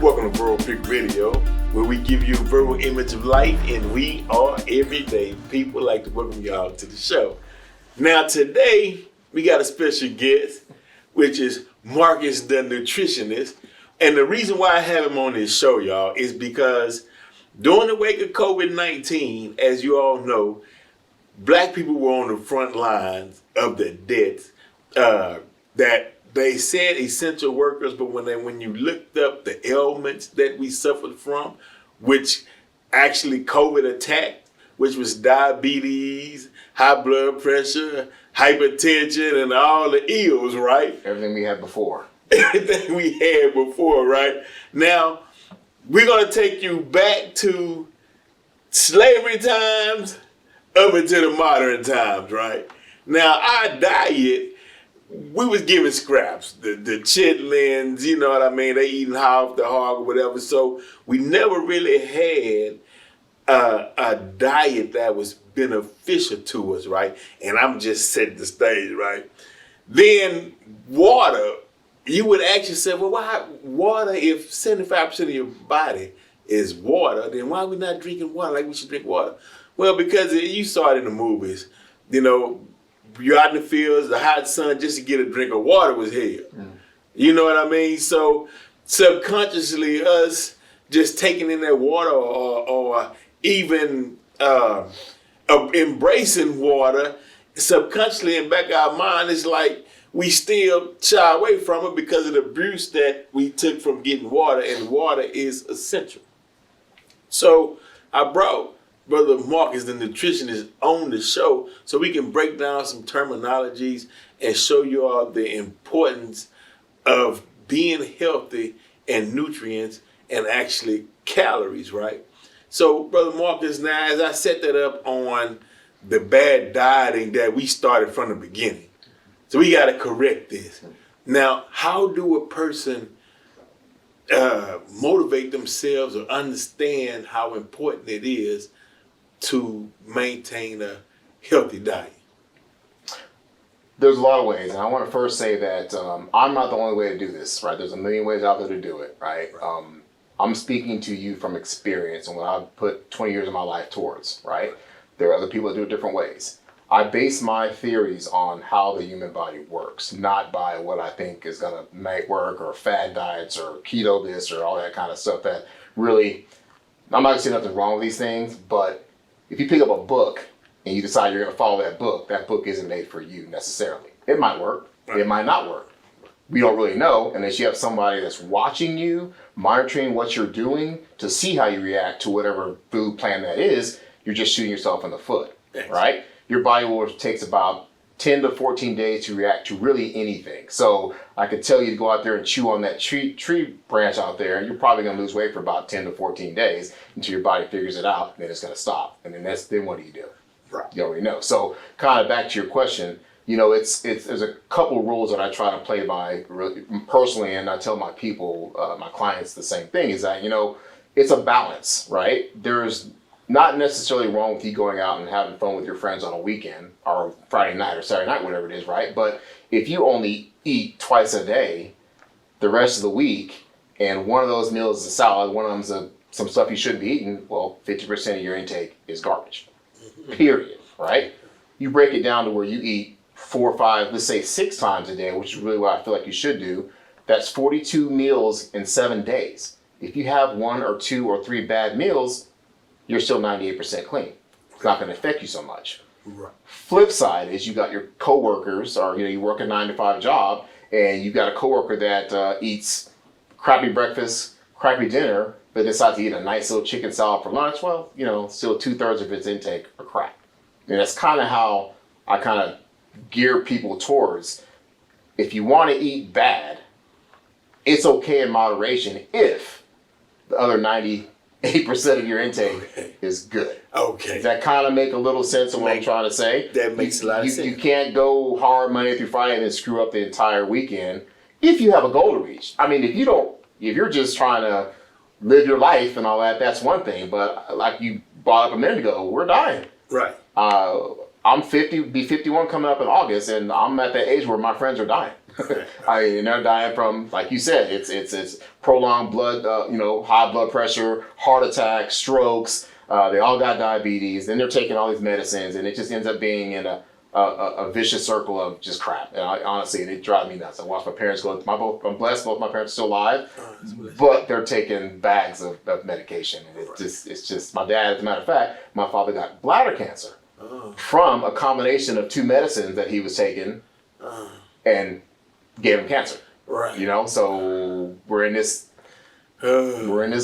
Welcome to Verbalpic Radio, where we give you a verbal image of life, and we are everyday people. Like to welcome y'all to the show. Now today, we got a special guest, which is Marcus the Nutritionist. And the reason why I have him on this show, y'all, is because during the wake of COVID-19, as you all know, Black people were on the front lines of the deaths that they said essential workers, but when you looked up the ailments that we suffered from, which actually COVID attacked, which was diabetes, high blood pressure, hypertension, and all the ills, right? Everything we had before. Everything we had before, right? Now, we're going to take you back to slavery times up into the modern times, right? Now, our diet, we was giving scraps, the chitlins, you know what I mean? They eating half the hog or whatever. So we never really had a diet that was beneficial to us, right? And I'm just setting the stage, right? Then water, you would ask yourself, well, why water, if 75% of your body is water, then why are we not drinking water like we should drink water? Well, because you saw it in the movies, you know, you're out in the fields, the hot sun, just to get a drink of water was hell. Mm. You know what I mean? So subconsciously, us just taking in that water or even embracing water, subconsciously in the back of our mind, it's like we still shy away from it because of the abuse that we took from getting water, and water is essential. So I brought Brother Marcus, the nutritionist, on the show so we can break down some terminologies and show you all the importance of being healthy and nutrients and actually calories, right? So, Brother Marcus, now as I set that up on the bad dieting that we started from the beginning, so we got to correct this. Now, how do a person motivate themselves or understand how important it is to maintain a healthy diet? There's a lot of ways, and I want to first say that I'm not the only way to do this, right? There's a million ways out there to do it, right? I'm speaking to you from experience and what I've put 20 years of my life towards, right? There are other people that do it different ways. I base my theories on how the human body works, not by what I think is going to make work or fad diets or keto this or all that kind of stuff that really, I'm not going to say nothing wrong with these things, but if you pick up a book and you decide you're going to follow that book isn't made for you necessarily. It might work. It might not work. We don't really know unless you have somebody that's watching you, monitoring what you're doing to see how you react to whatever food plan that is. You're just shooting yourself in the foot, right? Your body takes about 10 to 14 days to react to really anything. So I could tell you to go out there and chew on that tree branch out there, and you're probably going to lose weight for about 10 to 14 days until your body figures it out, and then it's going to stop. And then what do you do? Right. You already know. So kind of back to your question, you know, there's a couple rules that I try to play by really personally, and I tell my people, my clients the same thing, is that, you know, it's a balance, right? There's not necessarily wrong with you going out and having fun with your friends on a weekend or Friday night or Saturday night, whatever it is, right? But if you only eat twice a day the rest of the week, and one of those meals is a salad, one of them's some stuff you shouldn't be eating, well, 50% of your intake is garbage, period, right? You break it down to where you eat 4 or 5, let's say 6 times a day, which is really what I feel like you should do. That's 42 meals in 7 days. If you have 1 or 2 or 3 bad meals, you're still 98% clean. It's not going to affect you so much. Right. Flip side is you got your coworkers, or you work a 9 to 5 job, and you got a coworker that eats crappy breakfast, crappy dinner, but decides to eat a nice little chicken salad for lunch. Well, still 2/3 of its intake are crap. And that's kind of how I kind of gear people towards. If you want to eat bad, it's okay in moderation if the other 98% of your intake is good. Okay. Does that kind of make a little sense of what I'm trying to say? That makes a lot of sense. You can't go hard Monday through Friday and then screw up the entire weekend if you have a goal to reach. I mean, if you're just trying to live your life and all that, that's one thing. But like you brought up a minute ago, we're dying. Right. I'm 50, be 51 coming up in August, and I'm at that age where my friends are dying. I mean, they're dying from, like you said, it's prolonged blood, high blood pressure, heart attack, strokes. They all got diabetes. Then they're taking all these medicines, and it just ends up being in a vicious circle of just crap. And honestly, it drives me nuts. I watch my parents go. I'm blessed, both my parents are still alive, but they're taking bags of medication. And it's just my dad. As a matter of fact, my father got bladder cancer from a combination of two medicines that he was taking, and gave him cancer. Right. So we're in this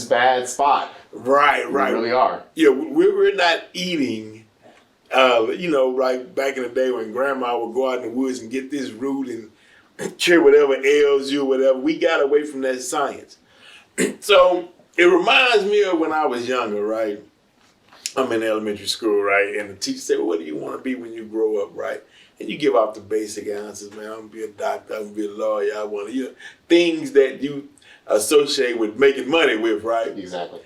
bad spot. Right. We really are. Yeah, we're not eating. Like back in the day when grandma would go out in the woods and get this root and cure whatever ails you or whatever. We got away from that science. So it reminds me of when I was younger, right? I'm in elementary school, right? And the teacher said, well, what do you want to be when you grow up, right? And you give out the basic answers, man. I'm going to be a doctor, I'm going to be a lawyer, I want to, things that you associate with making money with, right? Exactly.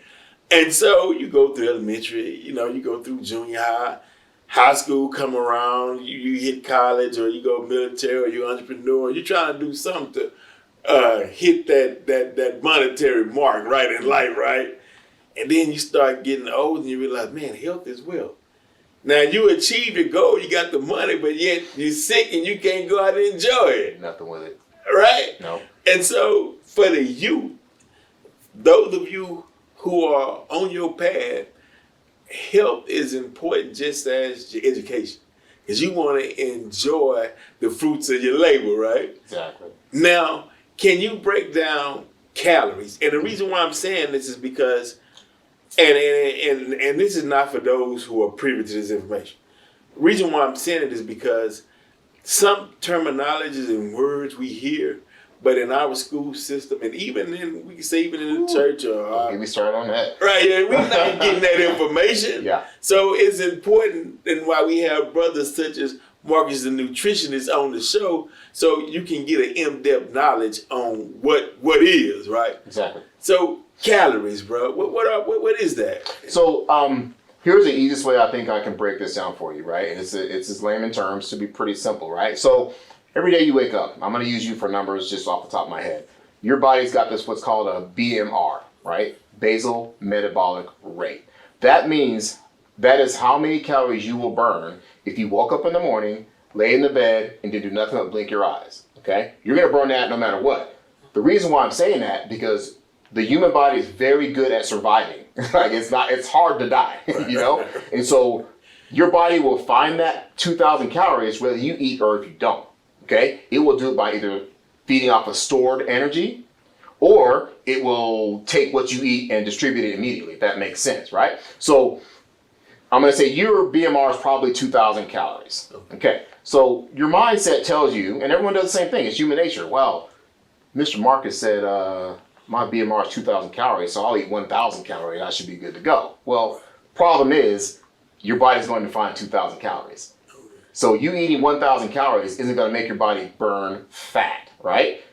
And so you go through elementary, you go through junior high school come around, you hit college, or you go military, or you're an entrepreneur, you're trying to do something to hit that monetary mark, right, in life, right? And then you start getting old and you realize, man, health is wealth. Now you achieve your goal, you got the money, but yet you're sick and you can't go out and enjoy it. Nothing with it. Right? No. And so for the youth, those of you who are on your path, health is important just as your education. Because you want to enjoy the fruits of your labor, right? Exactly. Now, can you break down calories? And the reason why I'm saying this is because, and this is not for those who are privy to this information. The reason why I'm saying it is because some terminologies and words we hear, but in our school system, and even we can say even in the church, or we start on that. Right, yeah, we're not getting that information. Yeah. So it's important, and why we have brothers such as Marcus the Nutritionist on the show, so you can get an in-depth knowledge on what is, right? Exactly. So calories, bro. What is that? So here's the easiest way I think I can break this down for you, right? And it's just layman terms to be pretty simple, right? So every day you wake up, I'm going to use you for numbers just off the top of my head. Your body's got this what's called a BMR, right? Basal metabolic rate. That means that is how many calories you will burn if you woke up in the morning, lay in the bed, and did do nothing but blink your eyes, okay? You're going to burn that no matter what. The reason why I'm saying that, because the human body is very good at surviving. Like it's hard to die, And so your body will find that 2,000 calories whether you eat or if you don't, okay? It will do it by either feeding off of stored energy, or it will take what you eat and distribute it immediately, if that makes sense, right? So I'm going to say your BMR is probably 2,000 calories. Okay, so your mindset tells you, and everyone does the same thing, it's human nature. Well, Mr. Marcus said my BMR is 2,000 calories, so I'll eat 1,000 calories, I should be good to go. Well, problem is, your body's going to find 2,000 calories. So you eating 1,000 calories isn't going to make your body burn fat, right?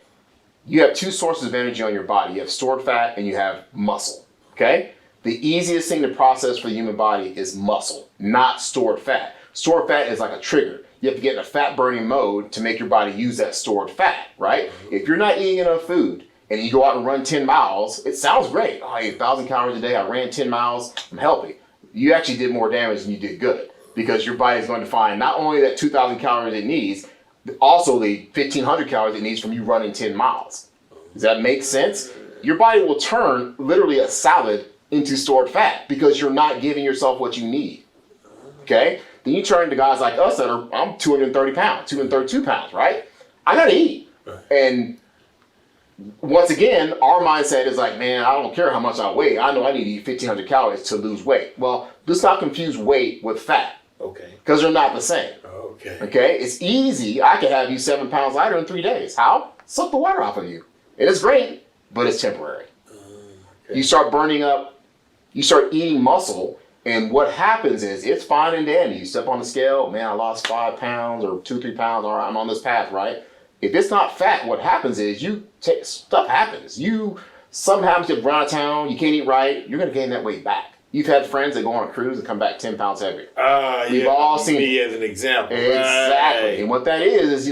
You have two sources of energy on your body. You have stored fat and you have muscle, okay? The easiest thing to process for the human body is muscle, not stored fat. Stored fat is like a trigger. You have to get in a fat burning mode to make your body use that stored fat, right? If you're not eating enough food and you go out and run 10 miles, it sounds great. I ate 1,000 calories a day, I ran 10 miles, I'm healthy. You actually did more damage than you did good, because your body is going to find not only that 2,000 calories it needs, but also the 1,500 calories it needs from you running 10 miles. Does that make sense? Your body will turn literally a salad into stored fat because you're not giving yourself what you need. Okay? Then you turn to guys like us that are, I'm 230 pounds, 232 pounds, right? I gotta eat. And once again, our mindset is like, man, I don't care how much I weigh. I know I need to eat 1,500 calories to lose weight. Well, let's not confuse weight with fat. Okay. Because they're not the same. Okay. Okay? It's easy. I could have you 7 pounds lighter in 3 days. How? Suck the water off of you. It is great, but it's temporary. Okay. You start burning up, you start eating muscle, and what happens is it's fine and dandy. You step on the scale, man, I lost 5 pounds or 2-3 pounds, all right, I'm on this path, right? If it's not fat, what happens is stuff happens. Something happens, you run out of town, you can't eat right, you're gonna gain that weight back. You've had friends that go on a cruise and come back 10 pounds heavier. We've yeah, all seen me it. as an example. Exactly. Right. And what that is,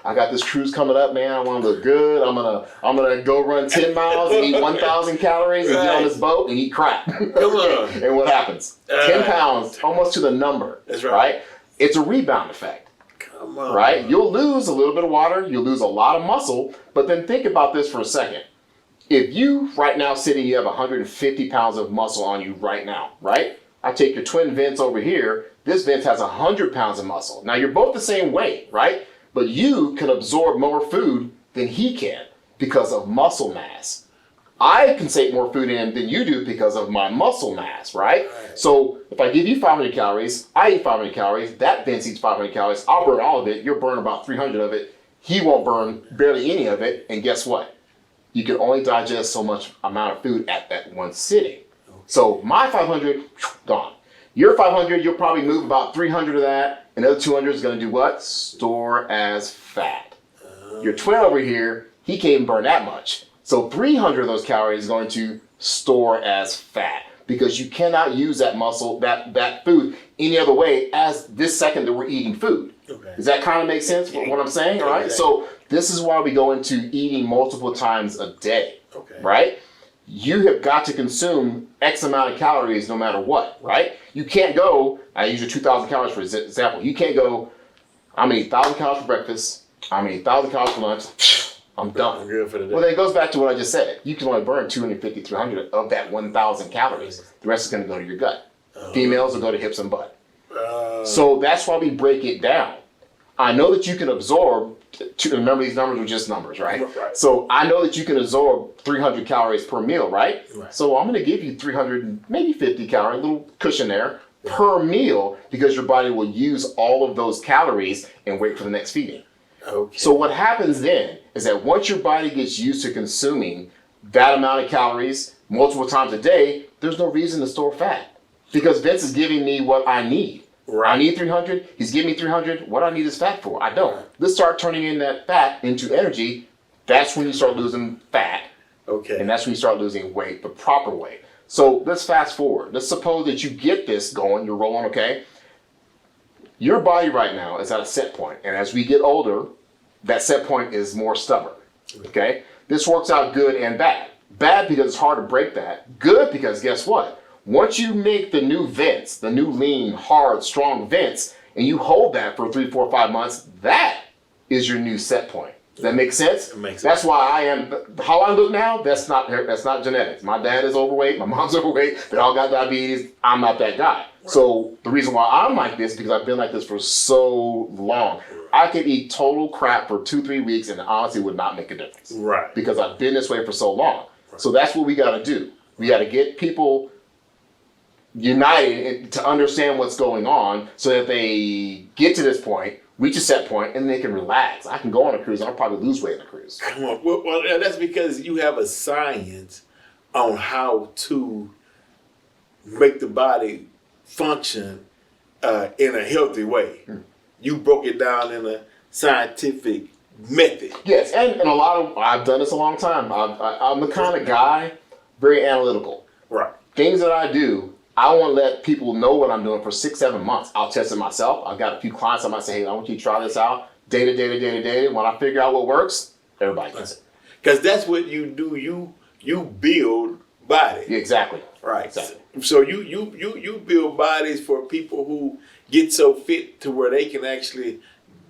I got this cruise coming up, man. I want to look good. I'm gonna go run 10 miles and eat 1,000 calories and get on this boat and eat crap. Come on. And what happens? 10 pounds, almost to the number. That's right. It's a rebound effect. Come on. Right? You'll lose a little bit of water. You'll lose a lot of muscle. But then think about this for a second. If you right now sitting, you have 150 pounds of muscle on you right now, right? I take your twin Vince over here. This Vince has 100 pounds of muscle. Now you're both the same weight, right? But you can absorb more food than he can because of muscle mass. I can take more food in than you do because of my muscle mass, right? So if I give you 500 calories, I eat 500 calories, that Vince eats 500 calories, I'll burn all of it, you'll burn about 300 of it, he won't burn barely any of it, and guess what? You can only digest so much amount of food at that one sitting. So my 500, gone. Your 500, you'll probably move about 300 of that. Another 200 is going to do what? Store as fat. Your 12 over here, he can't even burn that much. So 300 of those calories is going to store as fat because you cannot use that muscle, that food any other way as this second that we're eating food. Okay. Does that kind of make sense what I'm saying? All right. So this is why we go into eating multiple times a day. Okay. Right? You have got to consume X amount of calories no matter what, right? You can't go, I use your 2,000 calories for example. You can't go, I'm going to eat 1,000 calories for breakfast. I'm going to eat 1,000 calories for lunch. I'm done. I'm good for the day. Well, then it goes back to what I just said. You can only burn 250, 300 of that 1,000 calories. The rest is going to go to your gut. Females will go to hips and butt. So that's why we break it down. I know that you can absorb, remember these numbers are just numbers, right? So I know that you can absorb 300 calories per meal, right? So I'm going to give you 300, maybe 50 calories, a little cushion there per meal because your body will use all of those calories and wait for the next feeding. Okay. So what happens then is that once your body gets used to consuming that amount of calories multiple times a day, there's no reason to store fat because Vince is giving me what I need. I need 300. He's giving me 300. What I need is fat for? I don't. Let's start turning in that fat into energy. That's when you start losing fat. Okay. And that's when you start losing weight, the proper weight. So let's fast forward. Let's suppose that you get this going. You're rolling, okay? Your body right now is at a set point. And as we get older, that set point is more stubborn. Okay? This works out good and bad. Bad because it's hard to break that. Good because guess what? Once you make the new Vince, the new lean, hard, strong Vince, and you hold that for 3, 4, 5 months, that is your new set point. Does that make sense? It makes sense. That's why I am, how I look now, that's not genetics. My dad is overweight, my mom's overweight, they all got diabetes, I'm not that guy. So the reason why I'm like this, because I've been like this for so long. I could eat total crap for 2, 3 weeks and honestly would not make a difference. Right. Because I've been this way for so long. So that's what we got to do. We got to get people united to understand what's going on so that they get to this point, reach a set point, and they can relax. I can go on a cruise and I'll probably lose weight on a cruise. Come on. Well, that's because you have a science on how to make the body function in a healthy way. You broke it down in a scientific method. Yes, and a lot of, I've done this a long time. I'm the kind of guy, very analytical. Right. Things that I do, I want to let people know what I'm doing for 6, 7 months. I'll test it myself. I've got a few clients I might say, hey, I want you to try this out. Data. When I figure out what works, everybody gets it. Because that's what you do. You build body. Yeah, exactly. Right. Exactly. So you build bodies for people who get so fit to where they can actually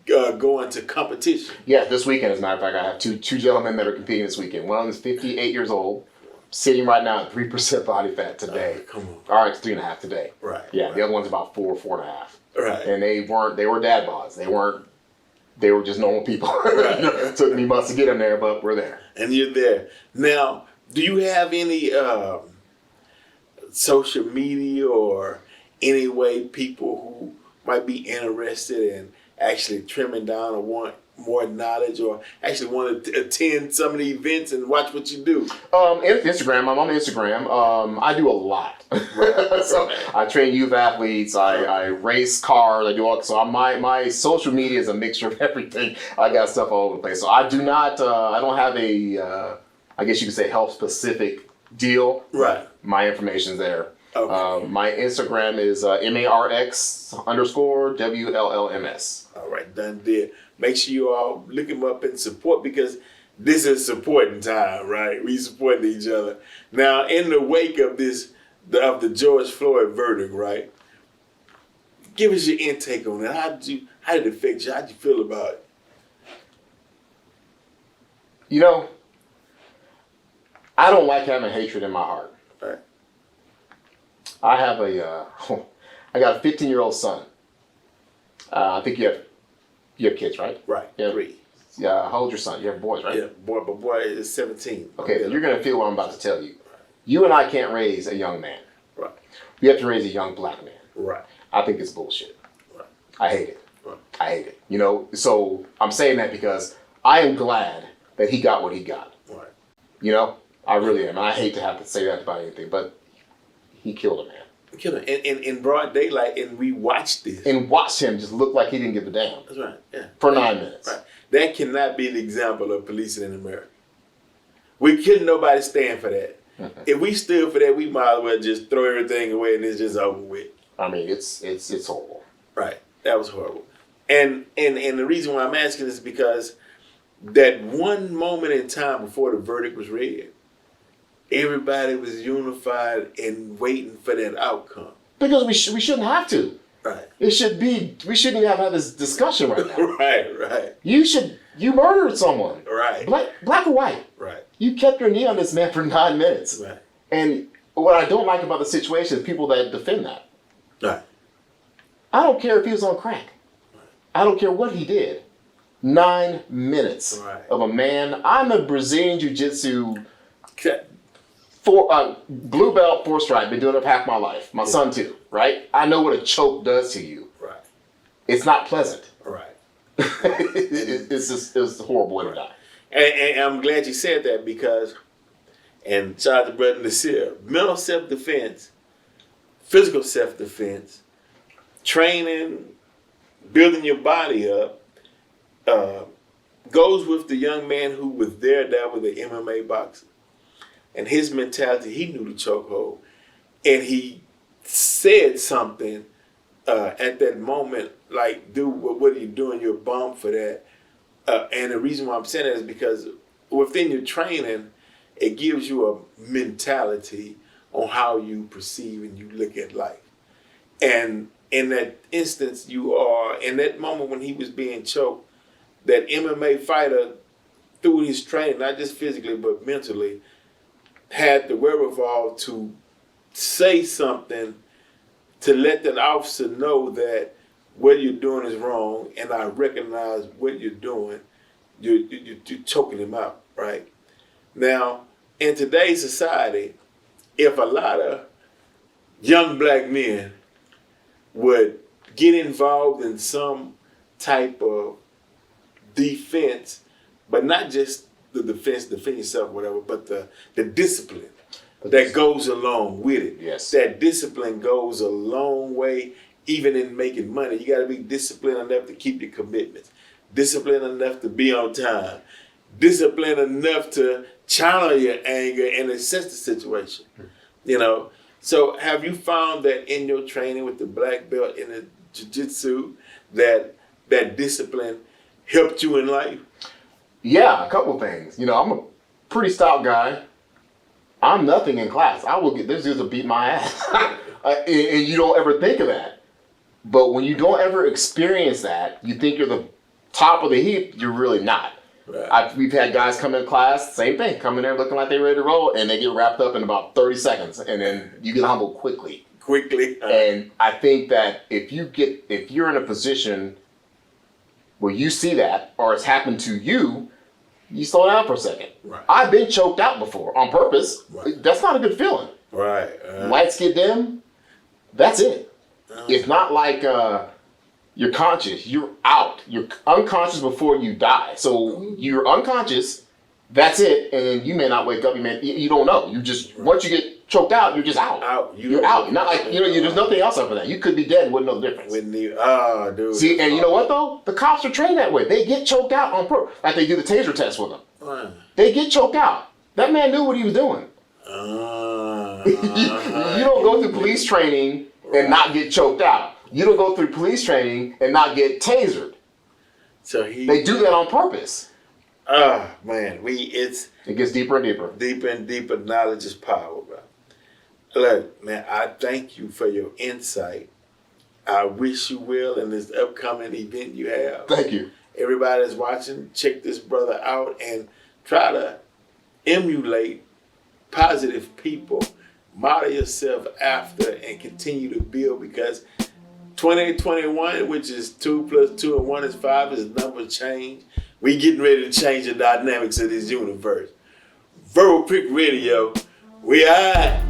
go into competition. Yeah, this weekend, as a matter of fact, I have two gentlemen that are competing this weekend. One is 58 years old, sitting right now at 3% body fat today. Come on. All right, it's 3.5 today. Right. Yeah, right. The other one's about 4.5. Right. And they were dad bods. They were just normal people. Right. It took me months to get them there, but we're there. And you're there. Now, do you have any social media or any way people who might be interested in actually trimming down or want more knowledge or actually want to attend some of the events and watch what you do? Instagram. I'm on Instagram. I do a lot. So I train youth athletes. I race cars. I do all. So my social media is a mixture of everything. I got stuff all over the place. So I do not. I don't have a. I guess you could say health specific deal. Right. My information's there. Okay. My Instagram is MARX_WLLMS. All right, done deal. Make sure you all look him up and support, because this is supporting time, right? We supporting each other. Now, in the wake of the George Floyd verdict, right? Give us your intake on that. How did it affect you? How did you feel about it? You know, I don't like having hatred in my heart. Right. I have I got a 15-year-old son. I think you have kids, right? Right. Yeah. 3. Yeah. How old's your son? You have boys, right? Yeah, boy is 17. Okay, Yeah. you're gonna feel what I'm about to tell you. You and I can't raise a young man. Right. We have to raise a young black man. Right. I think it's bullshit. Right. I hate it. Right. I hate it. You know, so I'm saying that because I am glad that he got what he got. Right. You know, I really am. And I hate to have to say that about anything, but he killed a man. Kill him in broad daylight, and we watched this. And watched him just look like he didn't give a damn. That's right. Yeah. For 9 minutes. Right. That cannot be the example of policing in America. We couldn't nobody stand for that. Mm-hmm. If we stood for that, we might as well just throw everything away and it's just over with. I mean, it's horrible. Right. That was horrible. And the reason why I'm asking is because that one moment in time before the verdict was read, everybody was unified and waiting for that outcome. Because we shouldn't have to. Right. We shouldn't even have this discussion right now. Right. You murdered someone. Right. Black or white. Right. You kept your knee on this man for 9 minutes. Right. And what I don't like about the situation is people that defend that. Right. I don't care if he was on crack. I don't care what he did. 9 minutes of a man. I'm a Brazilian Jiu-Jitsu blue belt, 4 stripe. Been doing it for half my life. My son too, right? I know what a choke does to you. Right. It's not pleasant. Right. It's a horrible way to die. And I'm glad you said that, because, and shout out to Brother Nasir, mental self-defense, physical self-defense, training, building your body up, goes with the young man who was there with the MMA boxer. And his mentality, he knew the chokehold. And he said something at that moment, like, dude, what are you doing? You're a bum for that. And the reason why I'm saying that is because within your training, it gives you a mentality on how you perceive and you look at life. And in that instance, you are, in that moment when he was being choked, that MMA fighter, through his training, not just physically, but mentally, had the wherewithal to say something to let that officer know that what you're doing is wrong, and I recognize what you're doing. You're choking him out, right? Now, in today's society, if a lot of young black men would get involved in some type of defense, but not just the defense, defend yourself, whatever, but the discipline that goes along with it. Yes. That discipline goes a long way, even in making money. You got to be disciplined enough to keep your commitments, disciplined enough to be on time, disciplined enough to channel your anger and assess the situation. You know, so have you found that in your training with the black belt in the jiu-jitsu that discipline helped you in life? Yeah, a couple things. You know, I'm a pretty stout guy. I'm nothing in class. I will get this dude to beat my ass. And you don't ever think of that. But when you don't ever experience that, you think you're the top of the heap, you're really not. Right. We've had guys come in class, same thing, come in there looking like they're ready to roll, and they get wrapped up in about 30 seconds, and then you get humbled quickly. And I think that if you're in a position where you see that, or it's happened to you, you slow down for a second. Right. I've been choked out before on purpose. Right. That's not a good feeling. Right. Lights get dim. That's it. It's not like you're conscious. You're out. You're unconscious before you die. So you're unconscious. That's it. And then you may not wake up. You don't know. You just once you get choked out, you're just out. You're out. Not like there's nothing else after that. You could be dead. Wouldn't know the difference. Dude. See, and you know what though? The cops are trained that way. They get choked out on purpose. Like they do the taser test with them. They get choked out. That man knew what he was doing. You don't go through police training and not get choked out. You don't go through police training and not get tasered. So they do that on purpose. Man, it gets deeper and deeper. Deeper and deeper. Knowledge is power, bro. Look, man, I thank you for your insight. I wish you well in this upcoming event you have. Thank you. Everybody that's watching, check this brother out and try to emulate positive people. Model yourself after and continue to build, because 2021, which is 2 + 2 and 1 is 5, is number change. We getting ready to change the dynamics of this universe. Verbalpic Radio, we are.